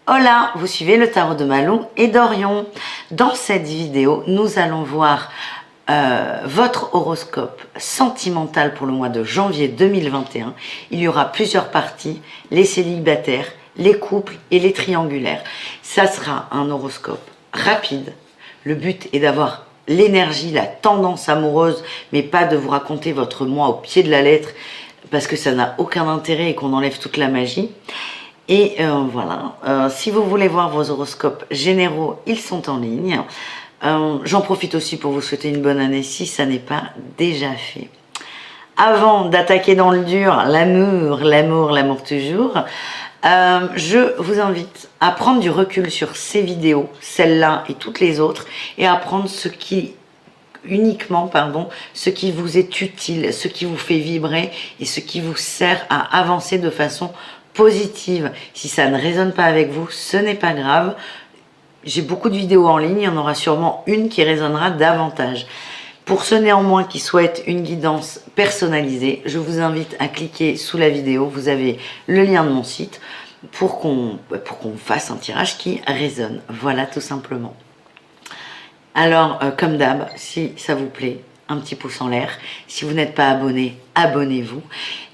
Hola, vous suivez le tarot de Malou et d'Orion. Dans cette vidéo, nous allons voir votre horoscope sentimental pour le mois de janvier 2021. Il y aura plusieurs parties, les célibataires, les couples et les triangulaires. Ça sera un horoscope rapide. Le but est d'avoir l'énergie, la tendance amoureuse, mais pas de vous raconter votre mois au pied de la lettre, parce que ça n'a aucun intérêt et qu'on enlève toute la magie. Et voilà, si vous voulez voir vos horoscopes généraux, ils sont en ligne. J'en profite aussi pour vous souhaiter une bonne année si ça n'est pas déjà fait. Avant d'attaquer dans le dur, l'amour toujours, je vous invite à prendre du recul sur ces vidéos, celle-là et toutes les autres, et à prendre ce qui vous est utile, ce qui vous fait vibrer et ce qui vous sert à avancer de façon positive. Si ça ne résonne pas avec vous, ce n'est pas grave. J'ai beaucoup de vidéos en ligne, il y en aura sûrement une qui résonnera davantage. Pour ceux néanmoins qui souhaitent une guidance personnalisée, je vous invite à cliquer sous la vidéo. Vous avez le lien de mon site pour qu'on fasse un tirage qui résonne. Voilà, tout simplement. Alors, comme d'hab, si ça vous plaît, un petit pouce en l'air. Si vous n'êtes pas abonné, abonnez-vous.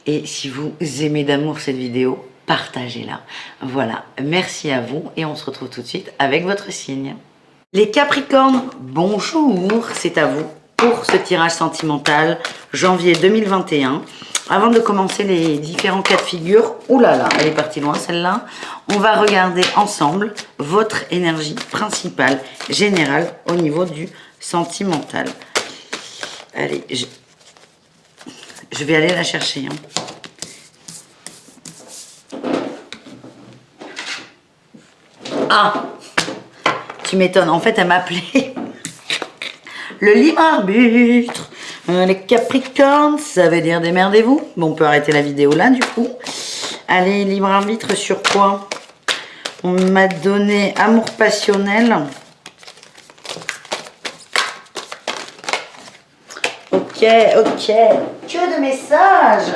Et si vous aimez d'amour cette vidéo, partagez-la. Voilà, merci à vous et on se retrouve tout de suite avec votre signe. Les Capricornes, bonjour, c'est à vous pour ce tirage sentimental janvier 2021. Avant de commencer les différents cas de figure, oulala, elle est partie loin celle-là, on va regarder ensemble votre énergie principale, générale, au niveau du sentimental. Allez, je vais aller la chercher. Ah, tu m'étonnes, en fait elle m'appelait le libre arbitre. Les Capricornes, ça veut dire démerdez-vous. Bon, on peut arrêter la vidéo là du coup. Allez, libre arbitre sur quoi? On m'a donné amour passionnel. Ok. Que de messages.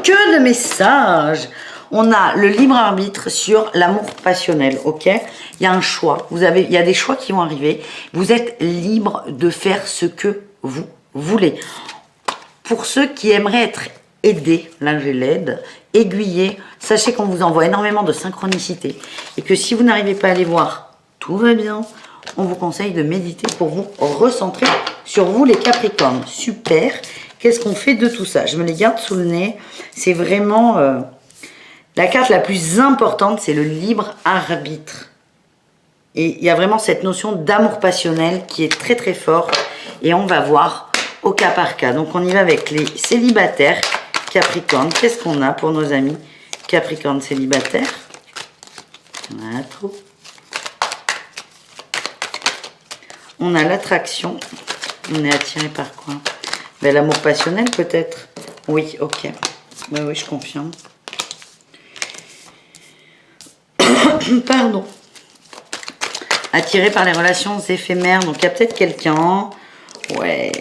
Que de messages. On a le libre arbitre sur l'amour passionnel, ok? Il y a un choix. Il y a des choix qui vont arriver. Vous êtes libre de faire ce que vous voulez. Pour ceux qui aimeraient être aidés, là j'ai l'aide, aiguillés, sachez qu'on vous envoie énormément de synchronicité et que si vous n'arrivez pas à les voir, tout va bien. On vous conseille de méditer pour vous recentrer sur vous les Capricornes. Super. Qu'est-ce qu'on fait de tout ça? Je me les garde sous le nez. C'est vraiment la carte la plus importante, c'est le libre arbitre. Et il y a vraiment cette notion d'amour passionnel qui est très très forte. Et on va voir au cas par cas. Donc on y va avec les célibataires Capricorne. Qu'est-ce qu'on a pour nos amis Capricorne célibataires? On a trop. On a l'attraction. On est attiré par quoi? Ben, l'amour passionnel peut-être. Oui, ok. Ben, oui, je confirme. Pardon. Attiré par les relations éphémères. Donc il y a peut-être quelqu'un. Ouais.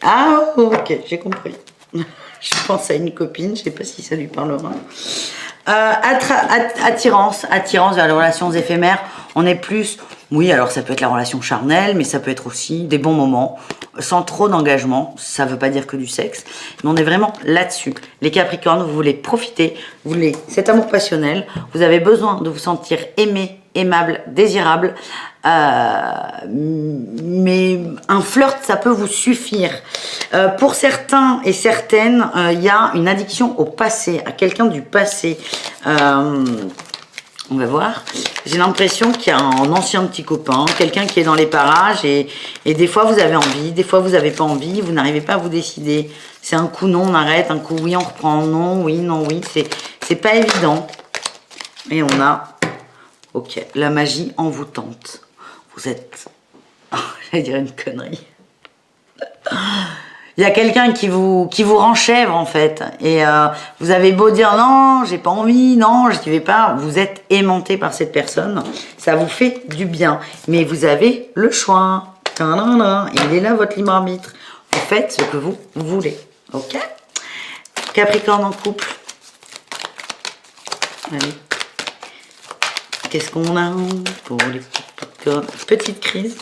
Ah, ok, j'ai compris. Je pense à une copine, je ne sais pas si ça lui parlera. Attirance vers les relations éphémères. On est plus, oui, alors ça peut être la relation charnelle, mais ça peut être aussi des bons moments, sans trop d'engagement. Ça ne veut pas dire que du sexe, mais on est vraiment là-dessus. Les Capricornes, vous voulez profiter, vous voulez cet amour passionnel, vous avez besoin de vous sentir aimé, aimable, désirable, mais un flirt ça peut vous suffire. Pour certains et certaines, il y a une addiction au passé, à quelqu'un du passé. On va voir. J'ai l'impression qu'il y a un ancien petit copain, quelqu'un qui est dans les parages et des fois vous avez envie, des fois vous n'avez pas envie, vous n'arrivez pas à vous décider. C'est un coup non, on arrête, un coup oui, on reprend, non, oui, c'est pas évident. Et on a, ok, la magie envoûtante. Vous êtes, j'allais dire une connerie. Il y a quelqu'un qui vous renchèvre en fait. Et vous avez beau dire non, j'ai pas envie, non, je n'y vais pas. Vous êtes aimanté par cette personne. Ça vous fait du bien. Mais vous avez le choix. Il est là votre libre arbitre. Vous faites ce que vous voulez. Ok? Capricorne en couple. Allez. qu'est-ce qu'on a pour les Capricornes? Petite crise.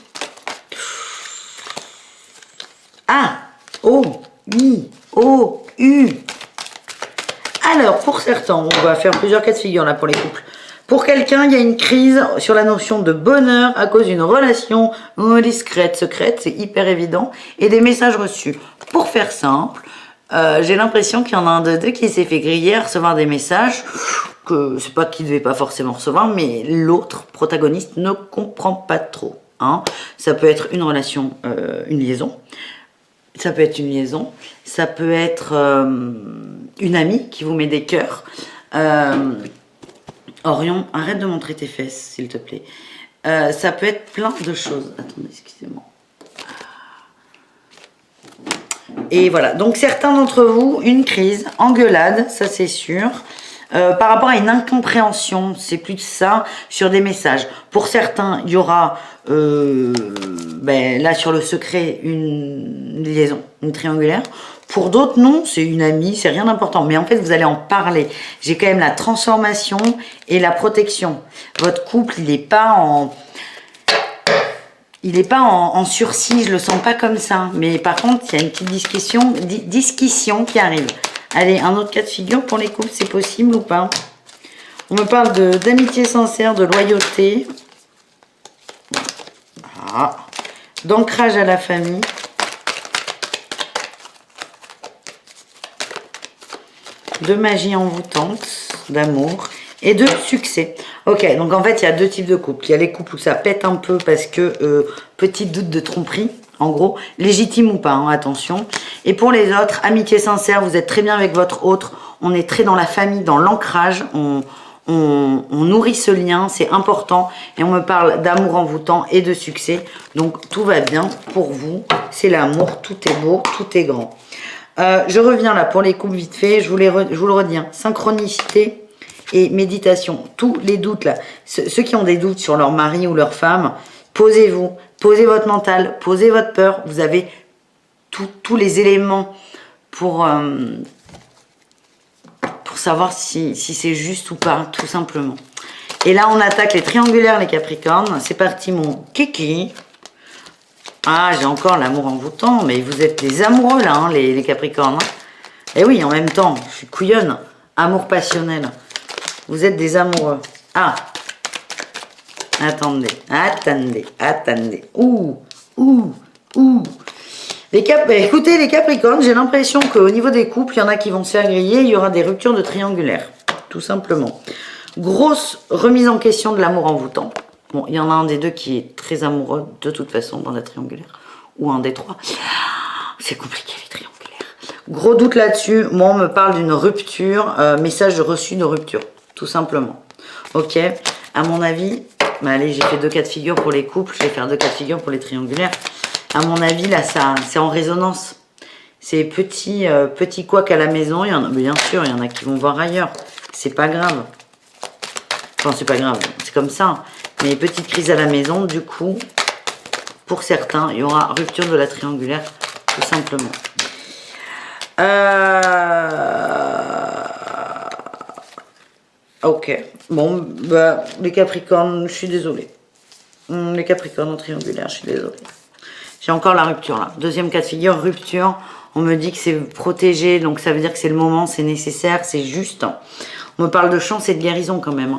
A, O, I, O, U. Alors, pour certains, on va faire plusieurs cas de figure là pour les couples. Pour quelqu'un, il y a une crise sur la notion de bonheur à cause d'une relation discrète, secrète, c'est hyper évident, et des messages reçus. Pour faire simple, j'ai l'impression qu'il y en a un de deux qui s'est fait griller à recevoir des messages que c'est pas qu'il devait pas forcément recevoir, mais l'autre protagoniste ne comprend pas trop. Hein. Ça peut être une relation, une liaison. Ça peut être une liaison. Ça peut être une amie qui vous met des cœurs. Orion, arrête de montrer tes fesses, s'il te plaît. Ça peut être plein de choses. Attendez, excusez-moi. Et voilà. Donc, certains d'entre vous, une crise, engueulade, ça c'est sûr. Par rapport à une incompréhension, c'est plus de ça, sur des messages. Pour certains, il y aura, là sur le secret, une liaison, une triangulaire. Pour d'autres, non, c'est une amie, c'est rien d'important. Mais en fait, vous allez en parler. J'ai quand même la transformation et la protection. Votre couple, il n'est pas en... Il n'est pas en sursis, je le sens pas comme ça. Mais par contre, il y a une petite discussion qui arrive. Allez, un autre cas de figure pour les couples, c'est possible ou pas? On me parle d'amitié sincère, de loyauté. Voilà. D'ancrage à la famille. De magie envoûtante, d'amour et de succès. Ok, donc en fait, il y a deux types de couples. Il y a les couples où ça pète un peu parce que petit doute de tromperie. En gros, légitime ou pas, hein, attention. Et pour les autres, amitié sincère, vous êtes très bien avec votre autre. On est très dans la famille, dans l'ancrage. On nourrit ce lien, c'est important. Et on me parle d'amour envoûtant et de succès. Donc, tout va bien pour vous. C'est l'amour, tout est beau, tout est grand. Je reviens là pour les couples vite fait. Je vous le redis, hein, synchronicité et méditation. Tous les doutes là. Ceux qui ont des doutes sur leur mari ou leur femme, posez-vous. Posez votre mental, posez votre peur. Vous avez tous les éléments pour savoir si c'est juste ou pas, tout simplement. Et là, on attaque les triangulaires, les Capricornes. C'est parti, mon kiki. Ah, j'ai encore l'amour envoûtant, mais vous êtes des amoureux, là, hein, les Capricornes. Hein. Et oui, en même temps, je suis couillonne. Amour passionnel. Vous êtes des amoureux. Ah, attendez. Ouh. Écoutez, les Capricornes, j'ai l'impression qu'au niveau des couples, il y en a qui vont se faire griller. Il y aura des ruptures de triangulaires, tout simplement. Grosse remise en question de l'amour envoûtant. Bon, il y en a un des deux qui est très amoureux, de toute façon, dans la triangulaire. Ou un des trois. C'est compliqué, les triangulaires. Gros doute là-dessus. Moi, on me parle d'une rupture. Message reçu de rupture, tout simplement. Ok. À mon avis... allez, j'ai fait deux cas de figure pour les couples, je vais faire deux cas de figure pour les triangulaires. À mon avis, là, c'est en résonance. C'est petit couac à la maison. Il y en a, bien sûr, il y en a qui vont voir ailleurs. C'est pas grave. Enfin, c'est pas grave, c'est comme ça. Mais petite crise à la maison, du coup, pour certains, il y aura rupture de la triangulaire, tout simplement. Ok. Bon, les Capricornes, je suis désolée. Les Capricornes en triangulaire, je suis désolée. J'ai encore la rupture là. Deuxième cas de figure, rupture. On me dit que c'est protégé, donc ça veut dire que c'est le moment, c'est nécessaire, c'est juste. On me parle de chance et de guérison quand même.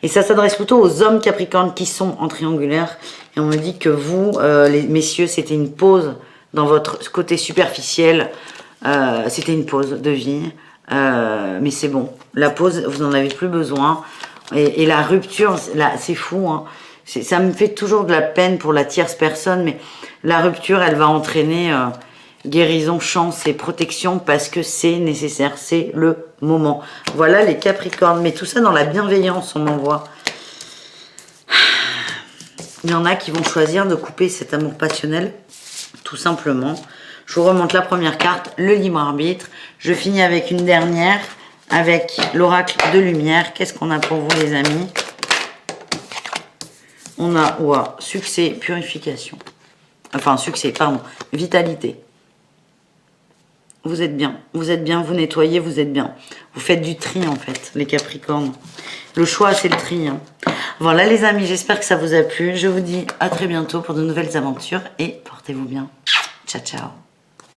Et ça s'adresse plutôt aux hommes Capricornes qui sont en triangulaire. Et on me dit que vous, les messieurs, c'était une pause dans votre côté superficiel. C'était une pause de vie. Mais c'est bon. La pause, vous n'en avez plus besoin. Et la rupture, là, c'est fou. Hein. Ça me fait toujours de la peine pour la tierce personne, mais la rupture, elle va entraîner guérison, chance et protection parce que c'est nécessaire, c'est le moment. Voilà les Capricornes, mais tout ça dans la bienveillance, on m'envoie. Il y en a qui vont choisir de couper cet amour passionnel, tout simplement. Je vous remonte la première carte, le libre arbitre. Je finis avec une dernière, avec l'oracle de lumière. Qu'est-ce qu'on a pour vous, les amis? On a succès, purification. Enfin, succès, pardon, vitalité. vous êtes bien, vous nettoyez, vous êtes bien. Vous faites du tri en fait, les Capricornes. Le choix, c'est le tri. Hein. Voilà les amis, j'espère que ça vous a plu. Je vous dis à très bientôt pour de nouvelles aventures et portez-vous bien. Ciao, ciao.